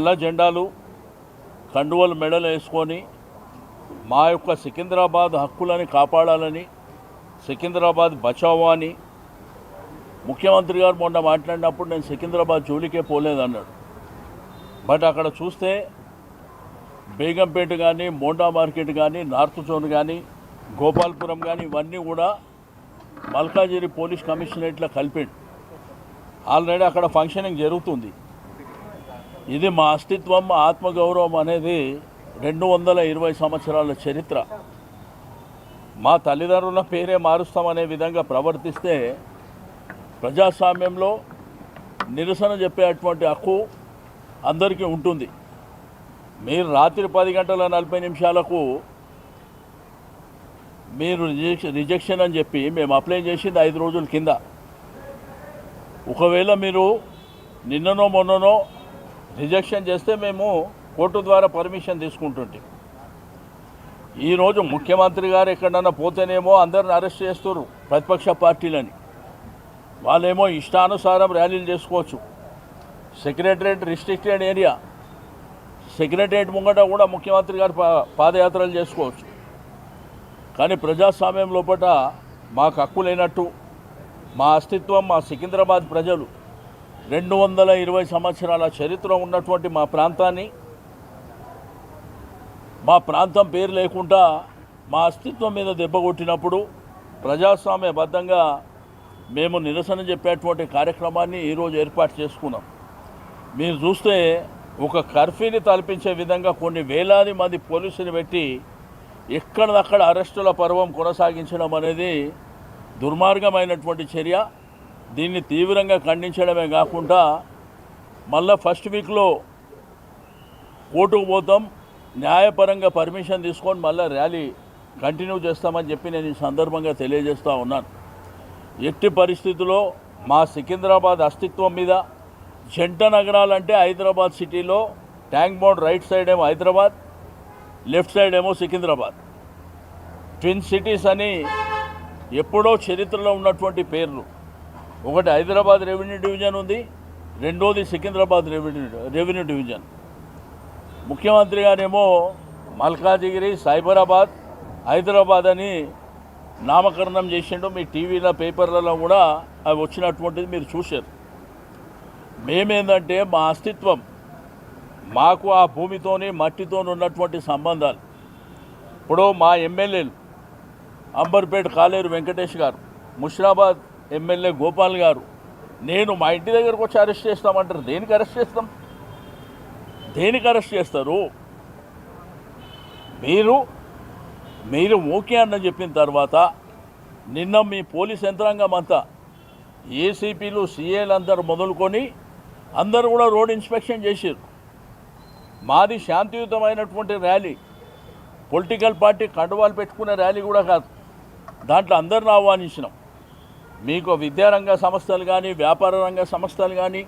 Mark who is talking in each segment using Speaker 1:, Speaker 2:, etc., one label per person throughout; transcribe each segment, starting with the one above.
Speaker 1: నల్ల జెండాలు కండువలు మెడలు వేసుకొని మా యొక్క సికింద్రాబాద్ హక్కులని కాపాడాలని, సికింద్రాబాద్ బచావో అని ముఖ్యమంత్రి గారు మొన్న మాట్లాడినప్పుడు నేను సికింద్రాబాద్ జోలికే పోలేదన్నాడు. బట్ అక్కడ చూస్తే బేగంపేట కానీ, మోండా మార్కెట్ కానీ, నార్త్ జోన్ కానీ, గోపాల్పురం కానీ ఇవన్నీ కూడా మల్కాజిగిరి పోలీస్ కమిషనరేట్లో కలిపిండు. ఆల్రెడీ అక్కడ ఫంక్షనింగ్ జరుగుతుంది. ఇది మా అస్తిత్వం, మా ఆత్మగౌరవం అనేది 220 సంవత్సరాల చరిత్ర. మా తల్లిదండ్రుల పేరే మారుస్తామనే విధంగా ప్రవర్తిస్తే ప్రజాస్వామ్యంలో నిరసన చెప్పేటువంటి హక్కు అందరికీ ఉంటుంది. మీరు రాత్రి 10:40 మీరు రిజెక్షన్ అని చెప్పి మేము అప్లై చేసింది 5 రోజుల కింద. ఒకవేళ మీరు నిన్ననో మొన్ననో రిజెక్షన్ చేస్తే మేము కోర్టు ద్వారా పర్మిషన్ తీసుకుంటుంటే, ఈరోజు ముఖ్యమంత్రి గారు ఎక్కడన్నా పోతేనేమో అందరిని అరెస్ట్ చేస్తారు ప్రతిపక్ష పార్టీలని. వాళ్ళేమో ఇష్టానుసారం ర్యాలీలు చేసుకోవచ్చు. సెక్రటరేట్ రిస్ట్రిక్టెడ్ ఏరియా, సెక్రటరేట్ ముంగట కూడా ముఖ్యమంత్రి గారు పాదయాత్రలు చేసుకోవచ్చు. కానీ ప్రజాస్వామ్యం లోపల మాకు హక్కు లేనట్టు, మా అస్తిత్వం, మా సికింద్రాబాద్ ప్రజలు 220 సంవత్సరాల చరిత్ర ఉన్నటువంటి మా ప్రాంతాన్ని, మా ప్రాంతం పేరు లేకుండా మా అస్తిత్వం మీద దెబ్బ కొట్టినప్పుడు ప్రజాస్వామ్యబద్ధంగా మేము నిరసన చెప్పేటువంటి కార్యక్రమాన్ని ఈరోజు ఏర్పాటు చేసుకున్నాం. మీరు చూస్తే ఒక కర్ఫ్యూని తలపించే విధంగా కొన్ని వేలాది మంది పోలీసులు పెట్టి ఎక్కడదక్కడ అరెస్టుల పర్వం కొనసాగించడం అనేది దుర్మార్గమైనటువంటి చర్య. దీన్ని తీవ్రంగా ఖండించడమే కాకుండా మళ్ళీ ఫస్ట్ వీక్లో కోర్టుకు పోతాం, న్యాయపరంగా పర్మిషన్ తీసుకొని మళ్ళీ ర్యాలీ కంటిన్యూ చేస్తామని చెప్పి నేను ఈ సందర్భంగా తెలియజేస్తూ ఉన్నాను. ఎట్టి పరిస్థితుల్లో మా సికింద్రాబాద్ అస్తిత్వం మీద, జంట నగరాలంటే హైదరాబాద్ సిటీలో ట్యాంక్ బండ్ రైట్ సైడ్ ఏమో హైదరాబాద్, లెఫ్ట్ సైడ్ ఏమో సికింద్రాబాద్. ట్విన్ సిటీస్ అని ఎప్పుడో చరిత్రలో ఉన్నటువంటి పేర్లు. ఒకటి హైదరాబాద్ రెవెన్యూ డివిజన్ ఉంది, రెండోది సికింద్రాబాద్ రెవెన్యూ డివిజన్. ముఖ్యమంత్రి గారేమో మల్కాజిగిరి, సైబరాబాద్, హైదరాబాద్ అని నామకరణం చేసిండు. మీ టీవీలో, పేపర్లలో కూడా అవి వచ్చినటువంటిది మీరు చూశారు. మేమేందంటే మా అస్తిత్వం, మాకు ఆ భూమితోని మట్టితో ఉన్నటువంటి సంబంధాలు. ఇప్పుడు మా ఎమ్మెల్యేలు అంబర్పేట కాలేరు వెంకటేష్ గారు, ముషిరాబాద్ ఎమ్మెల్యే గోపాల్ గారు, నేను మా ఇంటి దగ్గరకు వచ్చి అరెస్ట్ చేస్తామంటారు. దేనికి అరెస్ట్ చేస్తాం? దేనికి అరెస్ట్ చేస్తారు? మీరు ఓకే అన్న చెప్పిన తర్వాత నిన్న మీ పోలీస్ యంత్రాంగం అంతా, ఏసీపీలు, సీఏలు అందరూ మొదలుకొని అందరూ కూడా రోడ్ ఇన్స్పెక్షన్ చేశారు. మాది శాంతియుతమైనటువంటి ర్యాలీ, పొలిటికల్ పార్టీ కండువాలు పెట్టుకునే ర్యాలీ కూడా కాదు. దాంట్లో అందరిని ఆహ్వానించినాం. మీకు విద్యారంగ సంస్థలు కానీ, వ్యాపార రంగ సంస్థలు కానీ,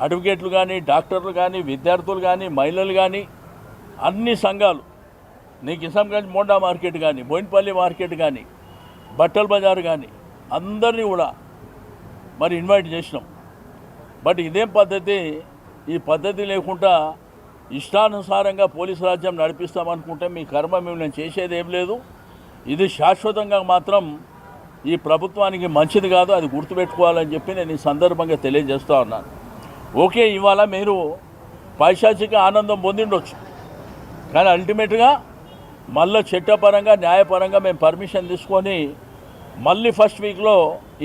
Speaker 1: అడ్వకేట్లు కానీ, డాక్టర్లు కానీ, విద్యార్థులు కానీ, మహిళలు కానీ, అన్ని సంఘాలు, నీకు కిసంగంజ్ మోండా మార్కెట్ కానీ, బోయిన్పల్లి మార్కెట్ కానీ, బట్టల బజార్ కానీ, అందరినీ కూడా మరి ఇన్వైట్ చేసినాం. బట్ ఇదేం పద్ధతి? ఈ పద్ధతి లేకుండా ఇష్టానుసారంగా పోలీసు రాజ్యం నడిపిస్తామనుకుంటే మీ కర్మ మేము నేను చేసేది ఏం లేదు. ఇది శాశ్వతంగా మాత్రం ఈ ప్రభుత్వానికి మంచిది కాదు, అది గుర్తుపెట్టుకోవాలని చెప్పి నేను ఈ సందర్భంగా తెలియజేస్తూ ఉన్నాను. ఓకే, ఇవాళ మీరు పైశాచిక ఆనందం పొందిండొచ్చు, కానీ అల్టిమేట్గా మళ్ళీ చట్టపరంగా, న్యాయపరంగా మేము పర్మిషన్ తీసుకొని మళ్ళీ ఫస్ట్ వీక్లో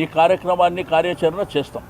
Speaker 1: ఈ కార్యక్రమాన్ని కార్యాచరణ చేస్తాం.